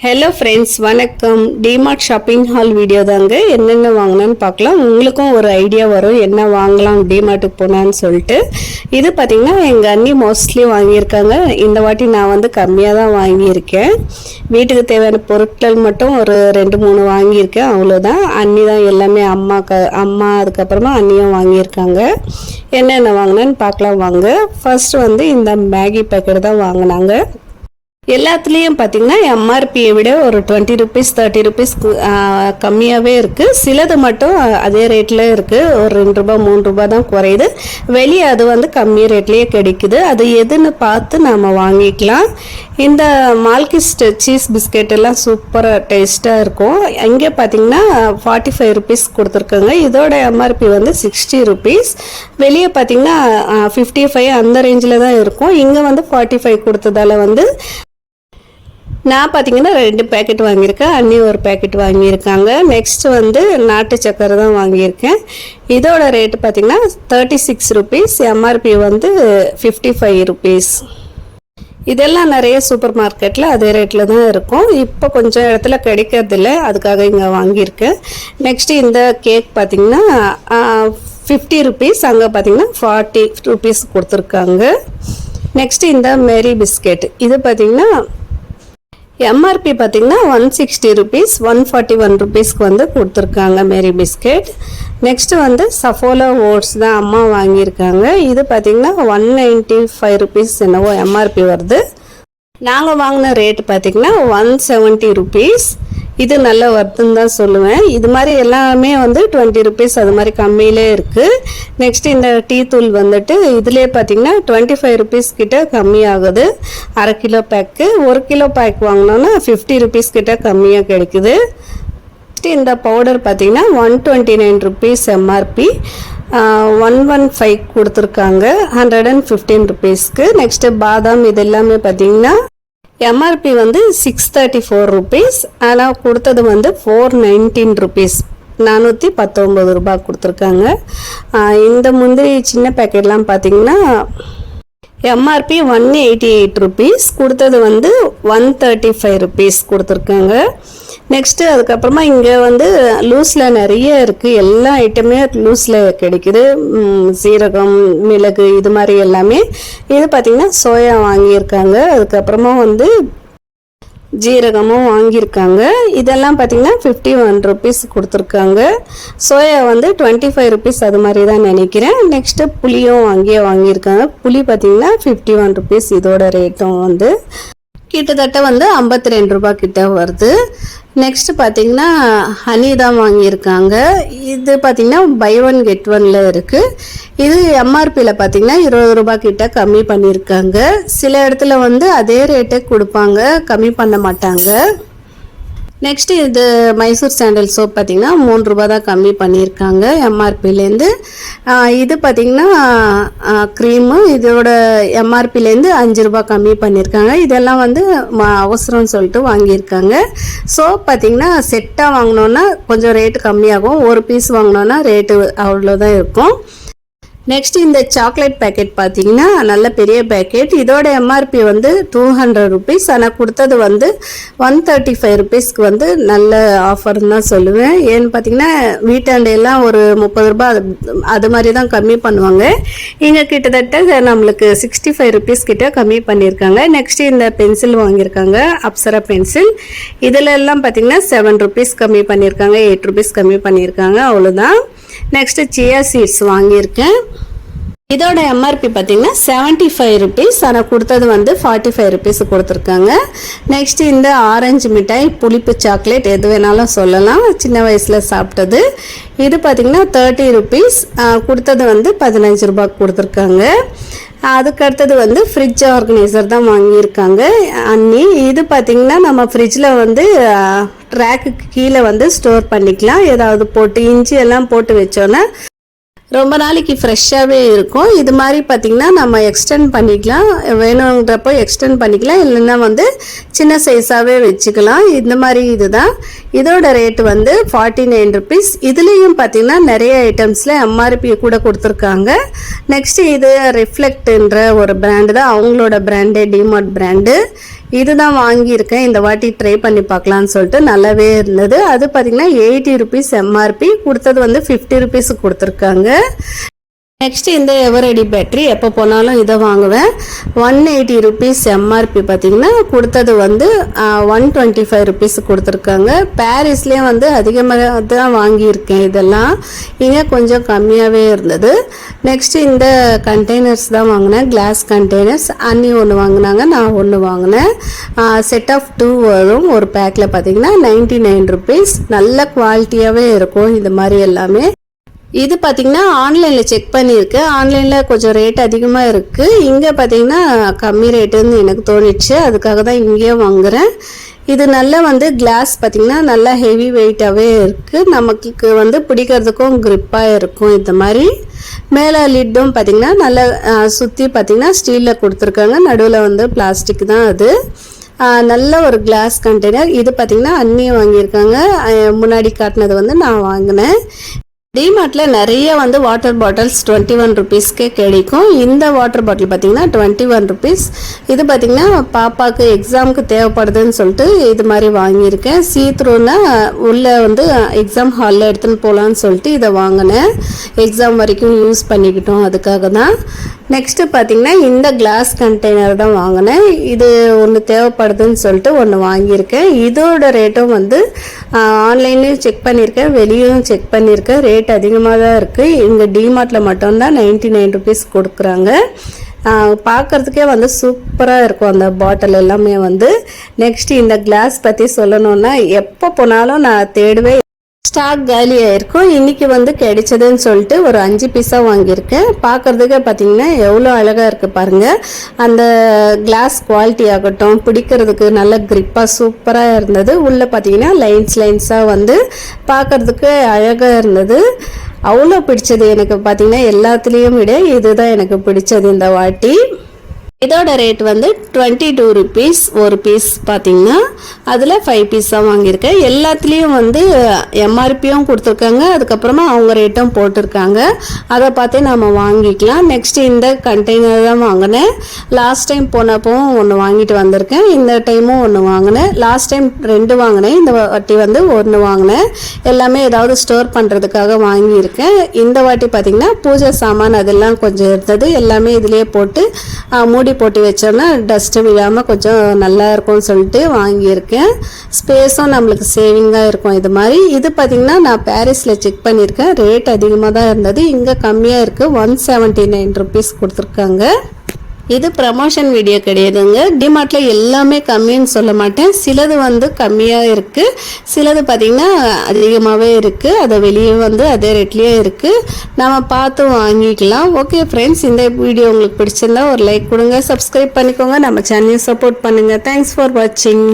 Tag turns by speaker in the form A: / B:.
A: Hello friends, வணக்கம். DMart shopping hall video தாங்க. என்னென்ன வாங்கினான்னு பார்க்கலாம். உங்களுக்கும் ஒரு ஐடியா வரும் என்ன வாங்கலாம் டிமார்ட்டுக்கு போனான்னு சொல்லிட்டு. இது பார்த்திங்கன்னா எங்கள் அண்ணி மோஸ்ட்லி வாங்கியிருக்காங்க. இந்த வாட்டி நான் வந்து கம்மியாக தான் வாங்கியிருக்கேன். வீட்டுக்கு தேவையான பொருட்கள் மட்டும் ஒரு 2-3 வாங்கியிருக்கேன், அவ்வளோதான். அண்ணி தான் எல்லாமே அம்மா அதுக்கப்புறமா அண்ணியும் வாங்கியிருக்காங்க. என்னென்ன வாங்கினான்னு பார்க்கலாம் வாங்க. ஃபர்ஸ்ட் வந்து இந்த மேகி பேக்கெட் தான் வாங்கினாங்க. எல்லாத்துலேயும் பார்த்திங்கன்னா எம்ஆர்பியை விட ஒரு 20 ருபீஸ் 30 ருபீஸ் கம்மியாகவே இருக்குது. சிலது மட்டும் அதே ரேட்டில் இருக்குது. ஒரு 2 ரூபா 3 ரூபா தான் குறையுது. வெளியே அது வந்து கம்மி ரேட்லேயே கிடைக்குது. அது எதுன்னு பார்த்து நாம் வாங்கிக்கலாம். இந்த மால்கிஸ்ட் சீஸ் பிஸ்கெட் எல்லாம் சூப்பராக டேஸ்ட்டாக இருக்கும். இங்கே பார்த்திங்கன்னா 45 ருபீஸ் கொடுத்துருக்காங்க. இதோட எம்ஆர்பி வந்து 60 ருபீஸ். வெளியே பார்த்திங்கன்னா 55 அந்த ரேஞ்சில் தான் இருக்கும். இங்கே வந்து 45 கொடுத்ததால வந்து நான் பார்த்தீங்கன்னா 2 பேக்கெட் வாங்கியிருக்கேன். அண்ணி ஒரு பேக்கெட் வாங்கியிருக்காங்க. நெக்ஸ்ட் வந்து நாட்டு சக்கரை தான் வாங்கியிருக்கேன். இதோட ரேட்டு பார்த்தீங்கன்னா 36 ருபீஸ். எம்ஆர்பி வந்து 55 ருபீஸ். இதெல்லாம் நிறைய சூப்பர் மார்க்கெட்டில் அதே ரேட்டில் தான் இருக்கும். இப்போ கொஞ்சம் இடத்துல கிடைக்கிறதில்ல, அதுக்காக இங்கே வாங்கியிருக்கேன். நெக்ஸ்ட்டு இந்த கேக் பார்த்திங்கன்னா 50 ருபீஸ். அங்கே பார்த்திங்கன்னா 40 ருபீஸ் கொடுத்துருக்காங்க. நெக்ஸ்ட்டு இந்த மேரி பிஸ்கெட், இது பார்த்திங்கன்னா எம்ஆர்பி பார்த்திங்கன்னா 160 ருபீஸ் 141 ருபீஸ்க்கு வந்து கொடுத்துருக்காங்க மேரி பிஸ்கெட். நெக்ஸ்ட்டு வந்து சஃபோலா ஓட்ஸ் தான் அம்மா வாங்கியிருக்காங்க. இது பார்த்திங்கன்னா 195 ருபீஸ் என்னவோ எம்ஆர்பி வருது. நாங்கள் வாங்கின ரேட்டு பார்த்திங்கன்னா 170 ருபீஸ். இது நல்ல வருதுன்னு தான் சொல்லுவேன். இது மாதிரி எல்லாமே வந்து 20 ருபீஸ் அது மாதிரி கம்மியிலே இருக்குது. நெக்ஸ்ட் இந்த டீ தூள் வந்துட்டு இதுலேயே பார்த்தீங்கன்னா 25 ருபீஸ் கிட்ட கம்மியாகுது. அரை கிலோ பேக்கு. 1 கிலோ பேக் வாங்கினோன்னா 50 ருபீஸ் கிட்ட கம்மியாக கிடைக்குது. நெக்ஸ்ட் இந்த பவுடர் பார்த்தீங்கன்னா 129 ருபீஸ் எம்ஆர்பி. 115 கொடுத்துருக்காங்க 115 ருபீஸ்க்கு. நெக்ஸ்ட்டு பாதாம் இது எல்லாமே பார்த்தீங்கன்னா எம்ஆர்பி வந்து 634 ருபீஸ். ஆனால் கொடுத்தது வந்து 419 ருபீஸ், 419 ரூபாய் கொடுத்துருக்காங்க. இந்த முந்திரி சின்ன பேக்கெட்லாம் பார்த்தீங்கன்னா எம்ஆர்பி 188 ருபீஸ், கொடுத்தது வந்து 135 ருபீஸ் கொடுத்துருக்காங்க. நெக்ஸ்ட்டு அதுக்கப்புறமா இங்கே வந்து லூஸில் நிறைய இருக்குது. எல்லா ஐட்டமே லூஸில் கிடைக்குது. சீரகம், மிளகு இது மாதிரி எல்லாமே. இது பார்த்திங்கன்னா சோயா வாங்கியிருக்காங்க. அதுக்கப்புறமா வந்து ஜீரகமும் வாங்கியிருக்காங்க. இதெல்லாம் பார்த்திங்கன்னா 51 ருபீஸ் கொடுத்துருக்காங்க. சோயா வந்து 25 ருபீஸ் அது மாதிரி தான் நினைக்கிறேன். நெக்ஸ்ட்டு புளியும் வாங்கியிருக்காங்க. புளி பார்த்திங்கன்னா 51 ருபீஸ். இதோட ரேட்டும் வந்து கிட்டத்தட்ட வந்து 52 ரூபாய் கிட்ட வருது. நெக்ஸ்ட் பார்த்தீங்கன்னா ஹனி தான் வாங்கியிருக்காங்க. இது பார்த்தீங்கன்னா பை 1 கெட் 1ல இருக்குது. இது எம்ஆர்பியில் பார்த்தீங்கன்னா 20 ரூபாய் கிட்ட கம்மி பண்ணியிருக்காங்க. சில இடத்துல வந்து அதே ரேட்டே கொடுப்பாங்க, கம்மி பண்ண மாட்டாங்க. நெக்ஸ்ட்டு இது மைசூர் சாண்டல் சோப் பார்த்திங்கன்னா 3 ரூபா தான் கம்மி பண்ணியிருக்காங்க எம்ஆர்பிலேருந்து. இது பார்த்திங்கன்னா க்ரீமு, இதோட எம்ஆர்பிலேருந்து 5 ரூபா கம்மி பண்ணியிருக்காங்க. இதெல்லாம் வந்து அவசரம்னு சொல்லிட்டு வாங்கியிருக்காங்க. சோப் பார்த்திங்கன்னா செட்டாக வாங்கினோன்னா கொஞ்சம் ரேட்டு கம்மியாகும். ஒரு பீஸ் வாங்கினோன்னா ரேட்டு அவ்வளோதான் இருக்கும். நெக்ஸ்ட் இந்த சாக்லேட் பேக்கெட் பார்த்தீங்கன்னா நல்ல பெரிய பேக்கெட். இதோட எம்ஆர்பி வந்து 200 ருபீஸ். ஆனால் கொடுத்தது வந்து 135 ருபீஸ்க்கு வந்து நல்ல ஆஃபர்னு தான் சொல்லுவேன். ஏன்னு பார்த்தீங்கன்னா வீட்டாண்டையெல்லாம் ஒரு 30 ரூபாய் அது மாதிரி தான் கம்மி பண்ணுவாங்க. இங்கே கிட்டத்தட்ட நம்மளுக்கு 65 ருபீஸ் கிட்ட கம்மி பண்ணியிருக்காங்க. நெக்ஸ்ட் இந்த பென்சில் வாங்கியிருக்காங்க, அப்சரா பென்சில். இதில் எல்லாம் பார்த்தீங்கன்னா 7 ருபீஸ் கம்மி பண்ணியிருக்காங்க, 8 ருபீஸ் கம்மி பண்ணியிருக்காங்க, அவ்வளோதான். நெக்ஸ்ட்டு சியா சீட்ஸ் வாங்கியிருக்கேன். இதோட எம்ஆர்பி பார்த்தீங்கன்னா 75 ருபீஸ். ஆனால் கொடுத்தது வந்து 45 ருபீஸ் கொடுத்துருக்காங்க. நெக்ஸ்ட் இந்த ஆரஞ்சு மிட்டாய், புளிப்பு சாக்லேட் எது வேணாலும் சொல்லலாம், சின்ன வயசில் சாப்பிட்டது. இது பார்த்தீங்கன்னா 30 ருபீஸ். கொடுத்தது வந்து 15 ரூபாய்க்கு கொடுத்துருக்காங்க. அதுக்கடுத்தது வந்து ஃப்ரிட்ஜ் ஆர்கனைசர் தான் வாங்கியிருக்காங்க அண்ணி. இது பார்த்திங்கன்னா நம்ம ஃப்ரிட்ஜில் வந்து ரேக்குக்கு கீழே வந்து ஸ்டோர் பண்ணிக்கலாம். ஏதாவது போட்டு இஞ்சி எல்லாம் போட்டு வச்சோன்னா ரொம்ப நாளைக்கு ஃப்ரெஷ்ஷாகவே இருக்கும். இது மாதிரி பார்த்திங்கன்னா நம்ம எக்ஸ்டெண்ட் பண்ணிக்கலாம், வேணுன்றப்போ எக்ஸ்டெண்ட் பண்ணிக்கலாம், இல்லைன்னா வந்து சின்ன சைஸாகவே வச்சுக்கலாம். இந்த மாதிரி இதுதான். இதோட ரேட் வந்து 49 ருபீஸ். இதுலேயும் பார்த்தீங்கன்னா நிறைய ஐட்டம்ஸில் எம்ஆர்பி கூட கொடுத்துருக்காங்க. நெக்ஸ்ட் இது ரிஃப்ளெக்ட்ன்ற ஒரு பிராண்டு தான், அவங்களோட பிராண்டு டிமார்ட் பிராண்டு. இதுதான் வாங்கியிருக்கேன், இந்த வாட்டி ட்ரை பண்ணி பார்க்கலான்னு சொல்லிட்டு நல்லாவே இருந்தது. அது பார்த்தீங்கன்னா 80 ருபீஸ் எம்ஆர்பி, கொடுத்தது வந்து 50 ருபீஸுக்கு கொடுத்துருக்காங்க. நெக்ஸ்ட் இந்த எவரெடி பேட்டரி எப்போ போனாலும் இதை வாங்குவேன். 180 ருபீஸ் எம்ஆர்பி பார்த்தீங்கன்னா கொடுத்தது வந்து 125 ருபீஸ் கொடுத்துருக்காங்க. பாரிஸ்லேயே வந்து அதிகமாக தான் வாங்கியிருக்கேன், இதெல்லாம் இங்கே கொஞ்சம் கம்மியாகவே இருந்தது. நெக்ஸ்ட் இந்த கண்டெய்னர்ஸ் தான் வாங்கினேன், கிளாஸ் கண்டெய்னர்ஸ். அன்னி ஒன்று வாங்கினாங்க, நான் ஒன்று வாங்கினேன். செட் ஆஃப் 2 வரும் ஒரு பேக்கில் பார்த்தீங்கன்னா 99 ருபீஸ். நல்ல குவாலிட்டியாகவே இருக்கும் இது மாதிரி எல்லாமே. இது பார்த்தீங்கன்னா ஆன்லைனில் செக் பண்ணியிருக்கேன், ஆன்லைனில் கொஞ்சம் ரேட் அதிகமாக இருக்குது, இங்கே பார்த்தீங்கன்னா கம்மி ரேட்டுன்னு எனக்கு தோணிச்சு, அதுக்காக தான் இங்கேயே வாங்குகிறேன். இது நல்லா வந்து கிளாஸ் பார்த்தீங்கன்னா நல்லா ஹெவி வெயிட்டாகவே இருக்குது, நமக்கு வந்து பிடிக்கிறதுக்கும் க்ரிப்பாக இருக்கும். இந்த மாதிரி மேலே லிட்டும் பார்த்தீங்கன்னா நல்லா சுற்றி பார்த்தீங்கன்னா ஸ்டீலில் கொடுத்துருக்காங்க, நடுவில் வந்து பிளாஸ்டிக் தான். அது நல்ல ஒரு கிளாஸ் கண்டெய்னர். இது பார்த்தீங்கன்னா அண்ணி வாங்கியிருக்காங்க, முன்னாடி காட்டினது வந்து நான் வாங்கினேன். டிமார்ட்டில் நிறைய வந்து வாட்டர் பாட்டில்ஸ் 21 ருபீஸ்க்கே கிடைக்கும். இந்த வாட்டர் பாட்டில் பார்த்தீங்கன்னா 21 ருபீஸ். இது பார்த்தீங்கன்னா பாப்பாவுக்கு எக்ஸாமுக்கு தேவைப்படுதுன்னு சொல்லிட்டு இது மாதிரி வாங்கியிருக்கேன். சீத்ரூன்னா உள்ளே வந்து எக்ஸாம் ஹாலில் எடுத்துன்னு போகலான்னு சொல்லிட்டு இதை வாங்கினேன், எக்ஸாம் வரைக்கும் யூஸ் பண்ணிக்கிட்டோம், அதுக்காக தான். நெக்ஸ்ட்டு பார்த்தீங்கன்னா இந்த கிளாஸ் கண்டெய்னர் தான் வாங்கினேன், இது ஒன்று தேவைப்படுதுன்னு சொல்லிட்டு ஒன்று வாங்கியிருக்கேன். இதோட ரேட்டும் வந்து ஆன்லைன்லேயும் செக் பண்ணியிருக்கேன், வெளியும் செக் பண்ணியிருக்கேன், ரேட் அதிகமாக தான் இருக்குது. இங்கே டிமார்ட்டில் மட்டும்தான் 99 ருபீஸ் கொடுக்குறாங்க. பார்க்குறதுக்கே வந்து சூப்பராக இருக்கும் அந்த பாட்டில் எல்லாமே வந்து. நெக்ஸ்ட் இந்த கிளாஸ் பற்றி சொல்லணுன்னா எப்போ போனாலும் நான் தேடுவேன், ஸ்டாக் காலியாக இருக்கும். இன்றைக்கி வந்து கிடைச்சதுன்னு சொல்லிட்டு ஒரு 5 பீஸாக வாங்கியிருக்கேன். பார்க்குறதுக்கே பார்த்தீங்கன்னா எவ்வளோ அழகாக இருக்குது பாருங்கள். அந்த கிளாஸ் குவாலிட்டி ஆகட்டும், பிடிக்கிறதுக்கு நல்ல க்ரிப்பாக சூப்பராக இருந்தது. உள்ளே பார்த்தீங்கன்னா லைன்ஸாக வந்து பார்க்குறதுக்கு அழகாக இருந்தது. அவ்வளோ பிடிச்சது எனக்கு பார்த்தீங்கன்னா, எல்லாத்துலேயும் விட இதுதான் எனக்கு பிடிச்சது இந்த வாட்டி. இதோட ரேட் வந்து 22 ருபீஸ் ஒரு பீஸ் பார்த்தீங்கன்னா, அதில் 5 பீஸாக வாங்கியிருக்கேன். எல்லாத்துலேயும் வந்து எம்ஆர்பியும் கொடுத்துருக்காங்க, அதுக்கப்புறமா அவங்க ரேட்டும் போட்டிருக்காங்க, அதை பார்த்து நம்ம வாங்கிக்கலாம். நெக்ஸ்ட் இந்த கண்டெய்னர் தான் வாங்கினேன். லாஸ்ட் டைம் போனப்பவும் ஒன்று வாங்கிட்டு வந்திருக்கேன், இந்த டைமும் ஒன்று வாங்கினேன். லாஸ்ட் டைம் 2 வாங்கினேன், இந்த வாட்டி வந்து 1 வாங்கினேன். எல்லாமே ஏதாவது ஸ்டோர் பண்ணுறதுக்காக வாங்கியிருக்கேன். இந்த வாட்டி பார்த்திங்கன்னா பூஜை சாமான் அதெல்லாம் கொஞ்சம் இருந்தது, எல்லாமே இதிலே போட்டு போட்டு வச்சோன்னா டஸ்ட்டு விழாமல் கொஞ்சம் நல்லா இருக்கும்னு சொல்லிட்டு வாங்கியிருக்கேன். ஸ்பேஸும் நம்மளுக்கு சேவிங்காக இருக்கும் இது மாதிரி. இது பார்த்திங்கன்னா நான் பாரிஸில் செக் பண்ணியிருக்கேன், ரேட் அதிகமாக தான் இருந்தது, இங்கே கம்மியாக இருக்குது, 179 ருபீஸ் கொடுத்துருக்காங்க. இது ப்ரமோஷன் வீடியோ கிடையாதுங்க. டிமார்ட்டில் எல்லாமே கம்மின்னு சொல்ல மாட்டேன், சிலது வந்து கம்மியாக இருக்குது, சிலது பார்த்திங்கன்னா அதிகமாகவே இருக்குது, அதை வெளியே வந்து அதே ரேட்லேயே இருக்குது, நம்ம பார்த்து வாங்கிக்கலாம். ஓகே ஃப்ரெண்ட்ஸ், இந்த வீடியோ உங்களுக்கு பிடிச்சிருந்தா ஒரு லைக் கொடுங்க, சப்ஸ்கிரைப் பண்ணிக்கோங்க, நம்ம சேனலையும் சப்போர்ட் பண்ணுங்கள். தேங்க்ஸ் ஃபார் வாட்சிங்.